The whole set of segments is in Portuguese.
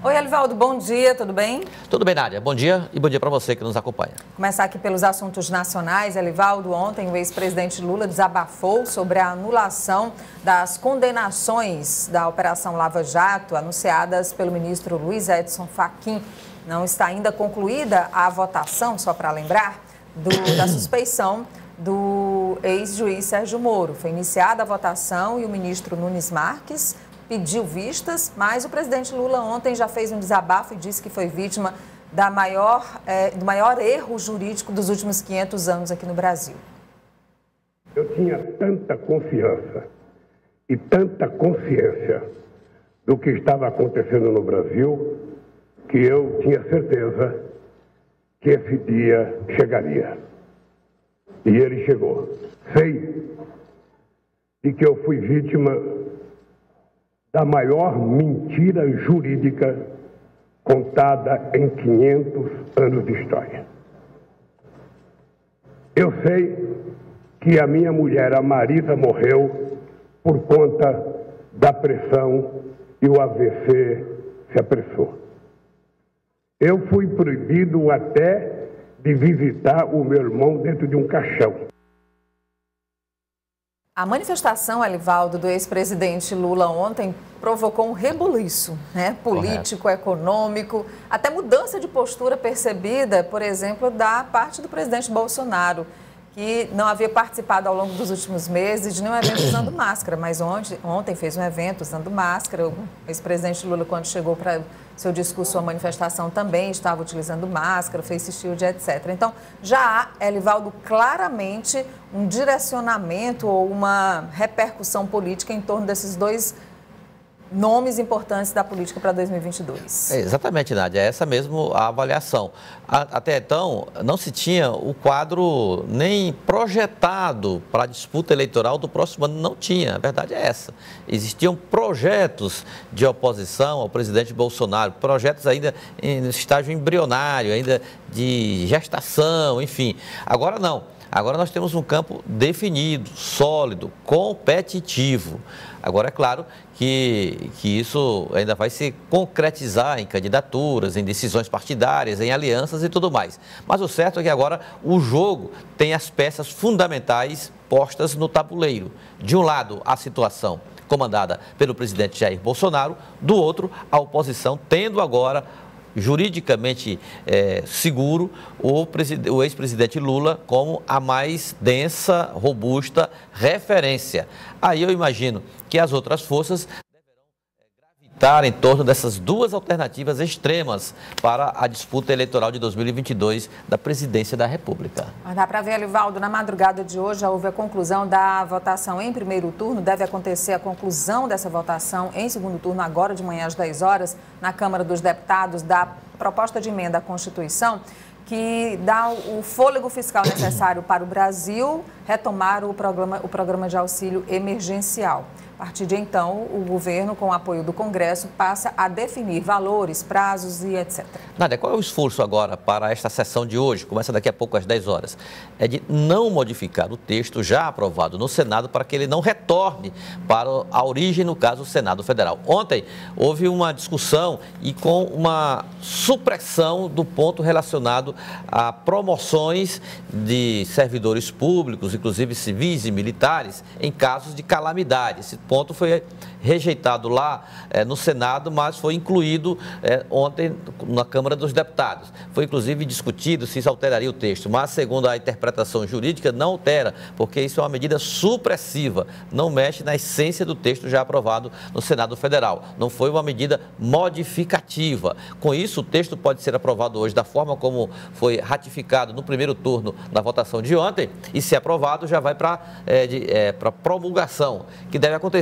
Oi, Elivaldo, bom dia, tudo bem? Tudo bem, Nádia. Bom dia e bom dia para você que nos acompanha. Começar aqui pelos assuntos nacionais. Elivaldo, ontem o ex-presidente Lula desabafou sobre a anulação das condenações da Operação Lava Jato, anunciadas pelo ministro Luiz Edson Fachin. Não está ainda concluída a votação, só para lembrar, da suspeição do ex-juiz Sérgio Moro. Foi iniciada a votação e o ministro Nunes Marques pediu vistas, mas o presidente Lula ontem já fez um desabafo e disse que foi vítima do maior erro jurídico dos últimos 500 anos aqui no Brasil. Eu tinha tanta confiança e tanta consciência do que estava acontecendo no Brasil que eu tinha certeza que esse dia chegaria. E ele chegou. Sei de que eu fui vítima da maior mentira jurídica contada em 500 anos de história. Eu sei que a minha mulher, a Marisa, morreu por conta da pressão e o AVC se apressou. Eu fui proibido até de visitar o meu irmão dentro de um caixão. A manifestação, Elivaldo, do ex-presidente Lula ontem provocou um rebuliço, político, econômico, até mudança de postura percebida, por exemplo, da parte do presidente Bolsonaro, que não havia participado ao longo dos últimos meses de nenhum evento usando máscara, mas ontem fez um evento usando máscara. O ex-presidente Lula, quando chegou para seu discurso, a manifestação também estava utilizando máscara, face shield, etc. Então, já há, Elivaldo, claramente um direcionamento ou uma repercussão política em torno desses dois nomes importantes da política para 2022. Exatamente, Nádia, é essa mesmo a avaliação. Até então, não se tinha o quadro nem projetado para a disputa eleitoral do próximo ano, não tinha, a verdade é essa. Existiam projetos de oposição ao presidente Bolsonaro, projetos ainda em estágio embrionário, ainda de gestação, enfim. Agora não. Agora nós temos um campo definido, sólido, competitivo. Agora, é claro que isso ainda vai se concretizar em candidaturas, em decisões partidárias, em alianças e tudo mais. Mas o certo é que agora o jogo tem as peças fundamentais postas no tabuleiro. De um lado, a situação comandada pelo presidente Jair Bolsonaro, do outro, a oposição tendo agora juridicamente seguro o ex-presidente Lula como a mais densa, robusta referência. Aí eu imagino que as outras forças deverão gravitar em torno dessas duas alternativas extremas para a disputa eleitoral de 2022 da presidência da República. Mas dá para ver, Elivaldo, na madrugada de hoje já houve a conclusão da votação em primeiro turno. Deve acontecer a conclusão dessa votação em segundo turno, agora de manhã às 10 horas, na Câmara dos Deputados, da proposta de emenda à Constituição, que dá o fôlego fiscal necessário para o Brasil retomar o programa de auxílio emergencial. A partir de então, o governo, com o apoio do Congresso, passa a definir valores, prazos e etc. Nádia, qual é o esforço agora para esta sessão de hoje, começa daqui a pouco às 10 horas? É de não modificar o texto já aprovado no Senado para que ele não retorne para a origem, no caso, o Senado Federal. Ontem houve uma discussão e com uma supressão do ponto relacionado a promoções de servidores públicos, inclusive civis e militares, em casos de calamidade. Esse ponto foi rejeitado lá no Senado, mas foi incluído ontem na Câmara dos Deputados. Foi inclusive discutido se isso alteraria o texto, mas segundo a interpretação jurídica não altera, porque isso é uma medida supressiva, não mexe na essência do texto já aprovado no Senado Federal. Não foi uma medida modificativa. Com isso, o texto pode ser aprovado hoje da forma como foi ratificado no primeiro turno na votação de ontem e, se aprovado, já vai para promulgação, que deve acontecer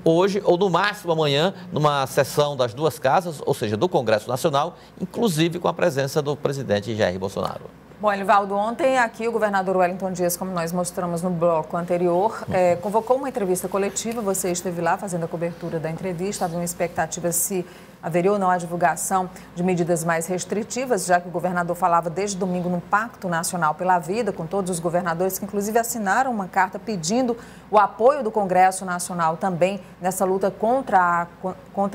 hoje ou no máximo amanhã, numa sessão das duas casas, ou seja, do Congresso Nacional, inclusive com a presença do presidente Jair Bolsonaro. Bom, Elivaldo, ontem aqui o governador Wellington Dias, como nós mostramos no bloco anterior, convocou uma entrevista coletiva. Você esteve lá fazendo a cobertura da entrevista, havia uma expectativa se haveria ou não a divulgação de medidas mais restritivas, já que o governador falava desde domingo num Pacto Nacional pela Vida, com todos os governadores que inclusive assinaram uma carta pedindo o apoio do Congresso Nacional também nessa luta contra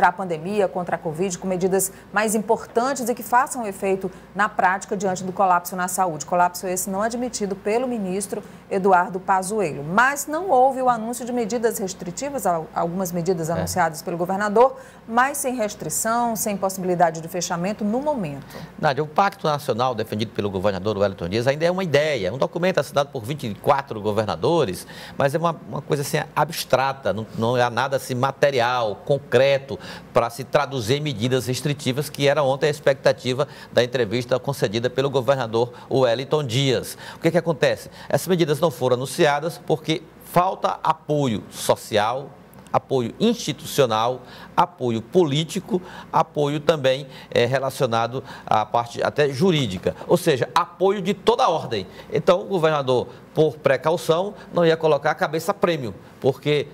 a pandemia, contra a Covid, com medidas mais importantes e que façam efeito na prática diante do colapso na saúde. Colapso esse não admitido pelo ministro Eduardo Pazuello. Mas não houve o anúncio de medidas restritivas, algumas medidas anunciadas pelo governador, mas sem restrição, sem possibilidade de fechamento no momento. Nádia, o Pacto Nacional defendido pelo governador Wellington Dias ainda é uma ideia, um documento assinado por 24 governadores, mas é uma coisa assim abstrata, não há nada assim material, concreto, para se traduzir em medidas restritivas, que era ontem a expectativa da entrevista concedida pelo governador Wellington Dias. O que acontece? Essas medidas não foram anunciadas porque falta apoio social, apoio institucional, apoio político, apoio também relacionado à parte até jurídica, ou seja, apoio de toda a ordem. Então, o governador, por precaução, não ia colocar a cabeça a prêmio, porque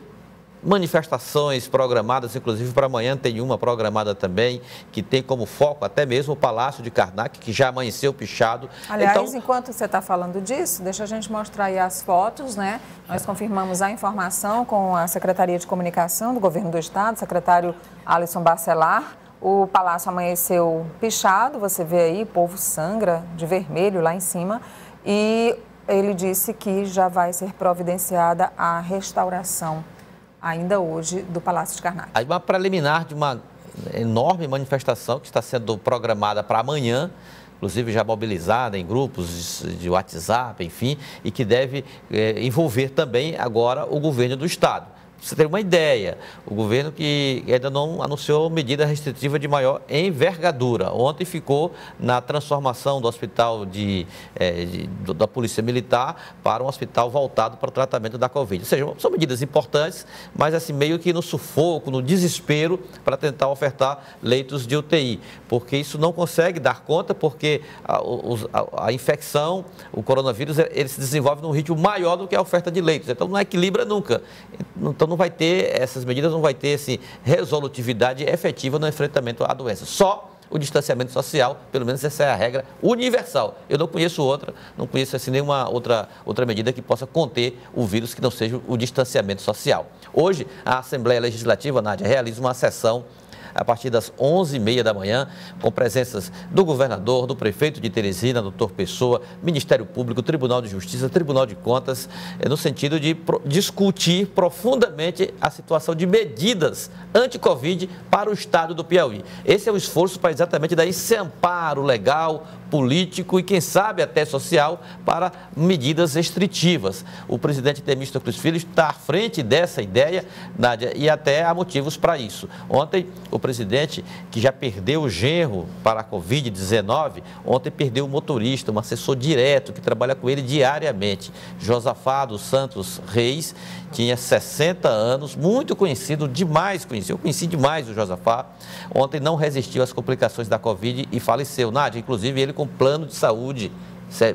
manifestações programadas, inclusive para amanhã tem uma programada também, que tem como foco até mesmo o Palácio de Karnak, que já amanheceu pichado. Aliás, então, enquanto você está falando disso, deixa a gente mostrar aí as fotos, né? Nós confirmamos a informação com a Secretaria de Comunicação do Governo do Estado, secretário Alisson Bacelar. O palácio amanheceu pichado, você vê aí, o povo sangra de vermelho lá em cima, e ele disse que já vai ser providenciada a restauração ainda hoje do Palácio de Karnak. Aí uma preliminar de uma enorme manifestação que está sendo programada para amanhã, inclusive já mobilizada em grupos de WhatsApp, enfim, e que deve envolver também agora o governo do Estado. Pra você ter uma ideia, o governo que ainda não anunciou medida restritiva de maior envergadura. Ontem ficou na transformação do hospital da Polícia Militar para um hospital voltado para o tratamento da Covid. Ou seja, são medidas importantes, mas assim meio que no sufoco, no desespero para tentar ofertar leitos de UTI. Porque isso não consegue dar conta, porque a infecção, o coronavírus, ele se desenvolve num ritmo maior do que a oferta de leitos. Então não equilibra nunca. Então não vai ter, essas medidas não vai ter assim, resolutividade efetiva no enfrentamento à doença. Só o distanciamento social, pelo menos essa é a regra universal. Eu não conheço outra, não conheço assim, nenhuma outra medida que possa conter o vírus que não seja o distanciamento social. Hoje, a Assembleia Legislativa, Nádia, realiza uma sessão a partir das 11h30 da manhã, com presenças do governador, do prefeito de Teresina, doutor Pessoa, Ministério Público, Tribunal de Justiça, Tribunal de Contas, no sentido de discutir profundamente a situação de medidas anti-Covid para o estado do Piauí. Esse é o esforço para exatamente dar esse amparo legal, político e, quem sabe, até social para medidas restritivas. O presidente Temístocles Filho está à frente dessa ideia, Nádia, e até há motivos para isso. Ontem, o presidente, que já perdeu o genro para a Covid-19, ontem perdeu o motorista, um assessor direto que trabalha com ele diariamente. Josafá dos Santos Reis tinha 60 anos, muito conhecido, demais conhecido. Eu conheci demais o Josafá. Ontem não resistiu às complicações da Covid e faleceu. Nádia, inclusive ele com plano de saúde,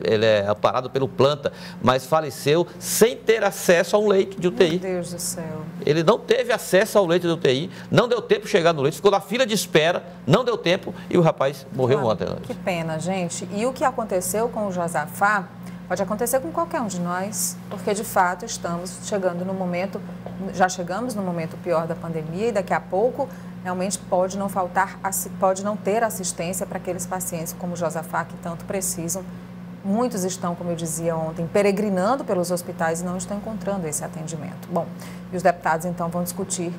ele é amparado pelo Planta, mas faleceu sem ter acesso a um leito de UTI. Meu Deus do céu. Ele não teve acesso ao leito de UTI, não deu tempo de chegar no leito, ficou na fila de espera, não deu tempo e o rapaz morreu ontem. Que pena, gente. E o que aconteceu com o Josafá pode acontecer com qualquer um de nós, porque de fato estamos chegando no momento, já chegamos no momento pior da pandemia e daqui a pouco realmente pode não ter assistência para aqueles pacientes como o Josafá que tanto precisam. Muitos estão, como eu dizia ontem, peregrinando pelos hospitais e não estão encontrando esse atendimento. Bom, e os deputados então vão discutir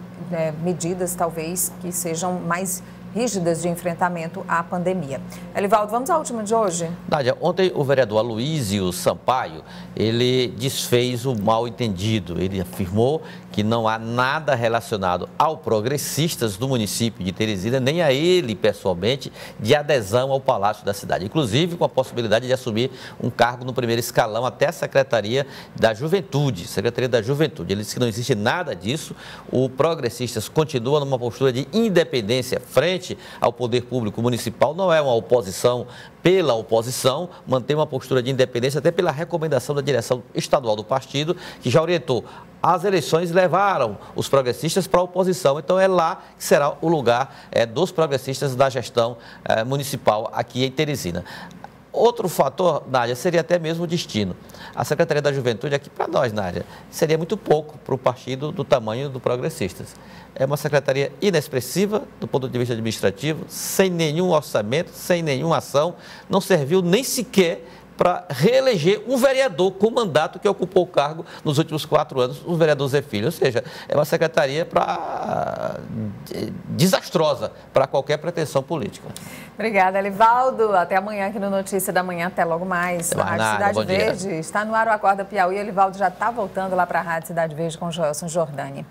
medidas talvez que sejam mais rígidas de enfrentamento à pandemia. Elivaldo, vamos à última de hoje? Nádia, ontem o vereador Aloísio Sampaio, ele desfez o mal entendido. Ele afirmou que não há nada relacionado ao Progressistas do município de Teresina, nem a ele pessoalmente, de adesão ao Palácio da cidade. Inclusive com a possibilidade de assumir um cargo no primeiro escalão até a Secretaria da Juventude. Ele disse que não existe nada disso. O Progressistas continua numa postura de independência frente frente ao poder público municipal, não é uma oposição pela oposição, mantém uma postura de independência, até pela recomendação da direção estadual do partido, que já orientou. As eleições levaram os progressistas para a oposição, então é lá que será o lugar dos progressistas da gestão municipal aqui em Teresina. Outro fator, Nádia, seria até mesmo o destino. A Secretaria da Juventude, aqui para nós, Nádia, seria muito pouco para o partido do tamanho do Progressistas. É uma secretaria inexpressiva do ponto de vista administrativo, sem nenhum orçamento, sem nenhuma ação, não serviu nem sequer para reeleger um vereador com mandato que ocupou o cargo nos últimos 4 anos, o vereador Zé Filho. Ou seja, é uma secretaria desastrosa para qualquer pretensão política. Obrigada, Elivaldo. Até amanhã aqui no Notícia da Manhã. Até logo mais. A Rádio Cidade Verde está no ar, o Acorda Piauí. Elivaldo já está voltando lá para a Rádio Cidade Verde com Joelson Jordani.